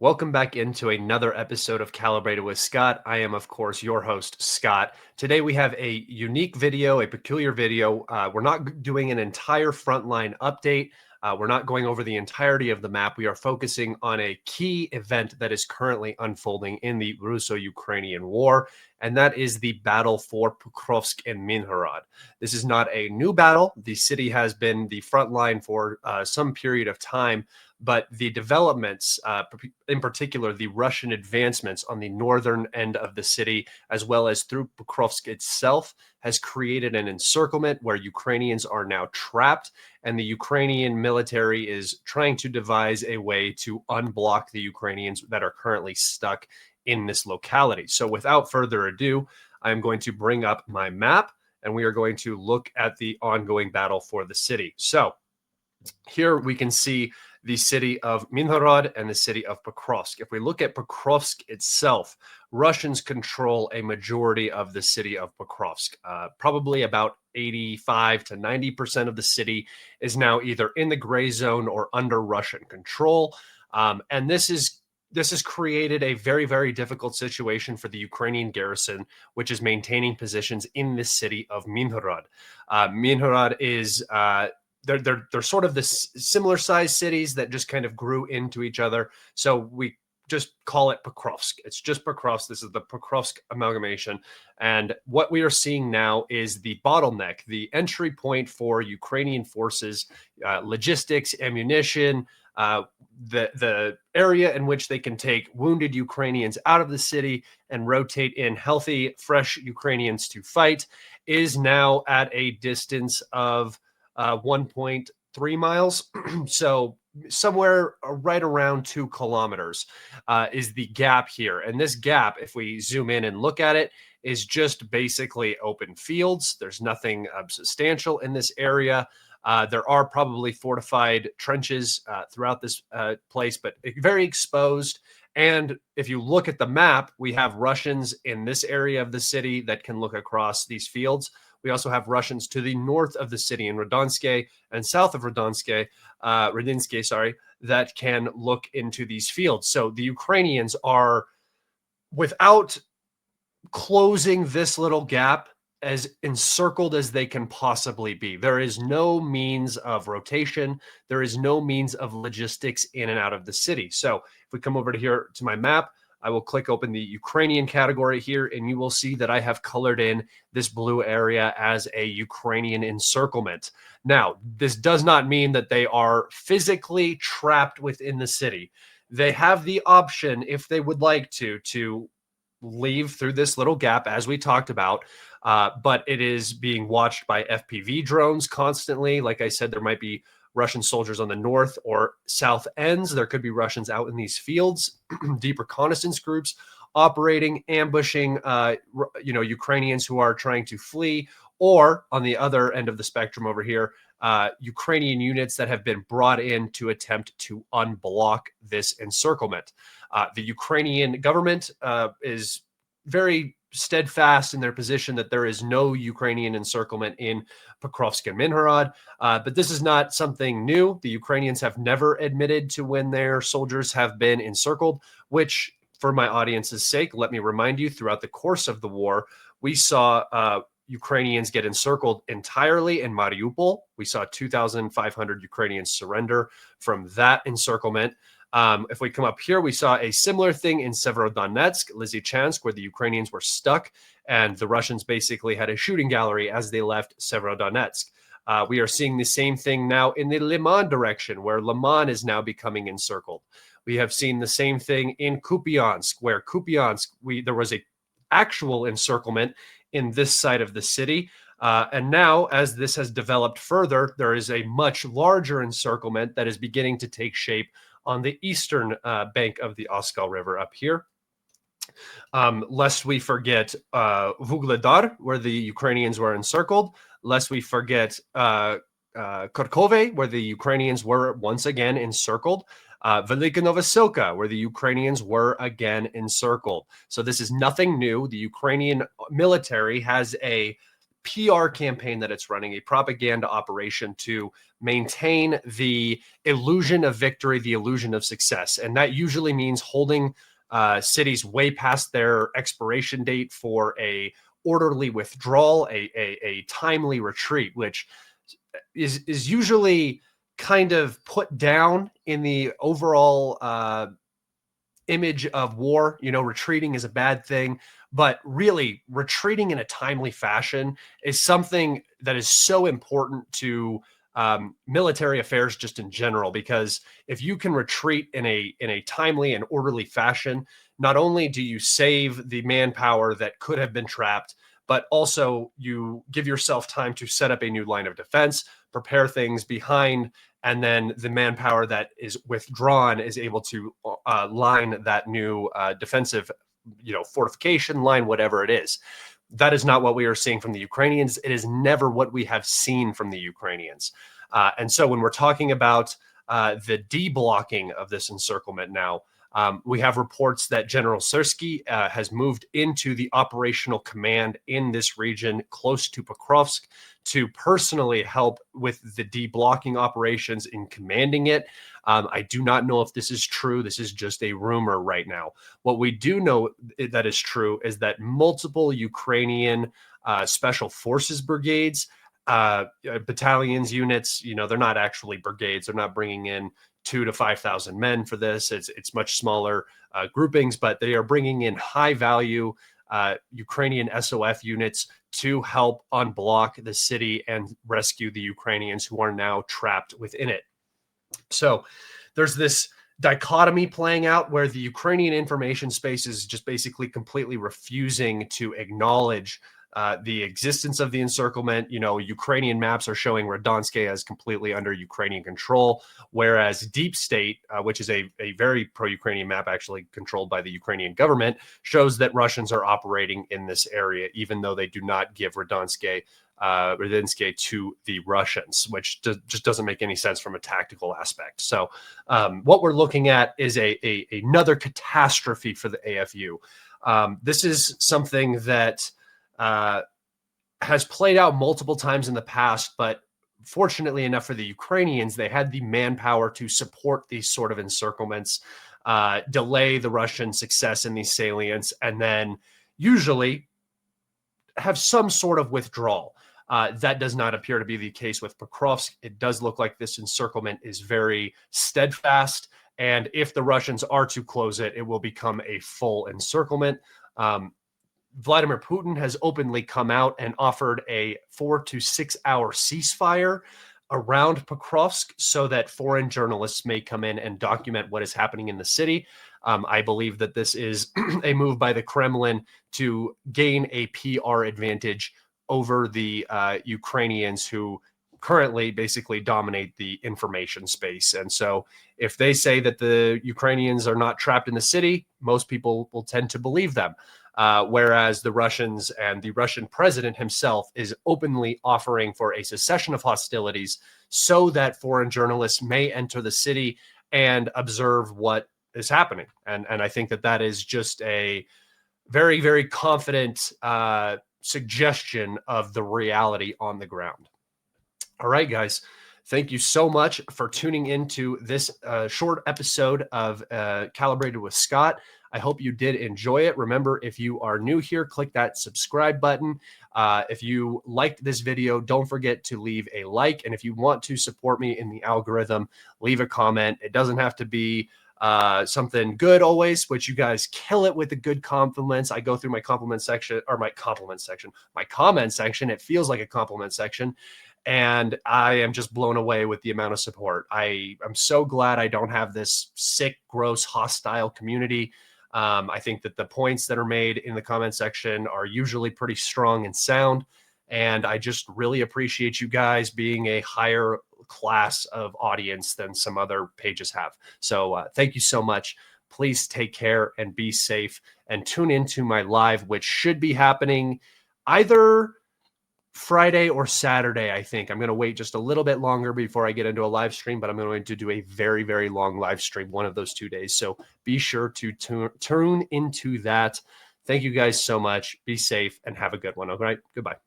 Welcome back into another episode of Calibrated with Scott. I am, of course, your host, Scott. Today we have a unique video, a peculiar video. We're not doing an entire frontline update. We're not going over the entirety of the map. We are focusing on a key event that is currently unfolding in the Russo-Ukrainian war, and that is the battle for Pokrovsk and Myrnohrad. This is not a new battle. The city has been the front line for some period of time, but the developments, in particular, the Russian advancements on the northern end of the city, as well as through Pokrovsk itself, has created an encirclement where Ukrainians are now trapped, and the Ukrainian military is trying to devise a way to unblock the Ukrainians that are currently stuck in this locality. So without further ado, I'm going to bring up my map, and we are going to look at the ongoing battle for the city. So here we can see the city of Myrnohrad and the city of Pokrovsk. If we look at Pokrovsk itself, Russians control a majority of the city of Pokrovsk. Probably about 85 to 90% of the city is now either in the gray zone or under Russian control. And this has created a very, very difficult situation for the Ukrainian garrison, which is maintaining positions in the city of Myrnohrad. Myrnohrad is they're sort of this similar sized cities that just kind of grew into each other. So we just call it Pokrovsk. It's just Pokrovsk. This is the Pokrovsk amalgamation. And what we are seeing now is the bottleneck, the entry point for Ukrainian forces, logistics, ammunition, the area in which they can take wounded Ukrainians out of the city and rotate in healthy, fresh Ukrainians to fight is now at a distance of 1.3 miles. So somewhere right around 2 kilometers is the gap here. And this gap, if we zoom in and look at it, is just basically open fields. There's nothing substantial in this area. There are probably fortified trenches throughout this place, but very exposed. And if you look at the map, we have Russians in this area of the city that can look across these fields. We also have Russians to the north of the city in Rodonske and south of Rodinske, that can look into these fields. So the Ukrainians are, without closing this little gap, as encircled as they can possibly be. There is no means of rotation. There is no means of logistics in and out of the city. So if we come over to here to my map, I will click open the Ukrainian category here, and you will see that I have colored in this blue area as a Ukrainian encirclement. Now, this does not mean that they are physically trapped within the city. They have the option, if they would like to leave through this little gap, as we talked about, but it is being watched by FPV drones constantly. Like I said, there might be Russian soldiers on the north or south ends. There could be Russians out in these fields, deep reconnaissance groups operating, ambushing, Ukrainians who are trying to flee, or on the other end of the spectrum over here, Ukrainian units that have been brought in to attempt to unblock this encirclement. The Ukrainian government is very steadfast in their position that there is no Ukrainian encirclement in Pokrovsk and Myrnohrad. But this is not something new. The Ukrainians have never admitted to when their soldiers have been encircled, which, for my audience's sake, let me remind you, throughout the course of the war, we saw Ukrainians get encircled entirely in Mariupol. We saw 2,500 Ukrainians surrender from that encirclement. If we come up here, we saw a similar thing in Severodonetsk, Lysychansk, where the Ukrainians were stuck, and the Russians basically had a shooting gallery as they left Severodonetsk. We are seeing the same thing now in the Liman direction, where Liman is now becoming encircled. We have seen the same thing in Kupiansk, where there was a actual encirclement in this side of the city. And now, as this has developed further, there is a much larger encirclement that is beginning to take shape on the eastern bank of the Oskal River up here. Lest we forget Vuhledar, where the Ukrainians were encircled. Lest we forget Kharkove, where the Ukrainians were once again encircled. Velika Novosilka, where the Ukrainians were again encircled. So this is nothing new. The Ukrainian military has a PR campaign that it's running, a propaganda operation to maintain the illusion of victory, the illusion of success. And that usually means holding cities way past their expiration date for a orderly withdrawal, a timely retreat, which is usually kind of put down in the overall image of war. You know, retreating is a bad thing, but really retreating in a timely fashion is something that is so important to military affairs just in general, because if you can retreat in a timely and orderly fashion, not only do you save the manpower that could have been trapped, but also you give yourself time to set up a new line of defense, prepare things behind, and then the manpower that is withdrawn is able to line that new defensive, fortification line, whatever it is. That is not what we are seeing from the Ukrainians. It is never what we have seen from the Ukrainians. And so when we're talking about the deblocking of this encirclement now, we have reports that General Syrsky has moved into the operational command in this region close to Pokrovsk to personally help with the deblocking operations in commanding it. I do not know if this is true. This is just a rumor right now. What we do know that is true is that multiple Ukrainian special forces brigades, battalions, units, they're not actually brigades. They're not bringing in 2,000 to 5,000 men for this. It's much smaller groupings, but they are bringing in high value Ukrainian SOF units to help unblock the city and rescue the Ukrainians who are now trapped within it. So there's this dichotomy playing out where the Ukrainian information space is just basically completely refusing to acknowledge the existence of the encirclement. Ukrainian maps are showing Radonske as completely under Ukrainian control, whereas Deep State, which is a very pro-Ukrainian map actually controlled by the Ukrainian government, shows that Russians are operating in this area, even though they do not give Radonske to the Russians, which just doesn't make any sense from a tactical aspect. So what we're looking at is another catastrophe for the AFU. This is something that has played out multiple times in the past, but fortunately enough for the Ukrainians, they had the manpower to support these sort of encirclements, delay the Russian success in these salients, and then usually have some sort of withdrawal. That does not appear to be the case with Pokrovsk. It does look like this encirclement is very steadfast, and if the Russians are to close it, it will become a full encirclement. Vladimir Putin has openly come out and offered a 4 to 6 hour ceasefire around Pokrovsk so that foreign journalists may come in and document what is happening in the city. I believe that this is a move by the Kremlin to gain a PR advantage over the Ukrainians, who currently basically dominate the information space. And so if they say that the Ukrainians are not trapped in the city, most people will tend to believe them. Whereas the Russians and the Russian president himself is openly offering for a cessation of hostilities so that foreign journalists may enter the city and observe what is happening. And I think that is just a very, very confident suggestion of the reality on the ground. All right, guys. Thank you so much for tuning into this short episode of Calibrated with Scott. I hope you did enjoy it. Remember, if you are new here, click that subscribe button. If you liked this video, don't forget to leave a like. And if you want to support me in the algorithm, leave a comment. It doesn't have to be something good always, but you guys kill it with the good compliments. I go through my comment section. It feels like a compliment section. And I am just blown away with the amount of support. I'm so glad I don't have this sick, gross, hostile community. I think that the points that are made in the comment section are usually pretty strong and sound. And I just really appreciate you guys being a higher class of audience than some other pages have. So thank you so much. Please take care and be safe, and tune into my live, which should be happening either Friday or Saturday. I think I'm going to wait just a little bit longer before I get into a live stream, but I'm going to do a very, very long live stream one of those 2 days. So be sure to tune into that. Thank you guys so much. Be safe and have a good one. All right. Goodbye.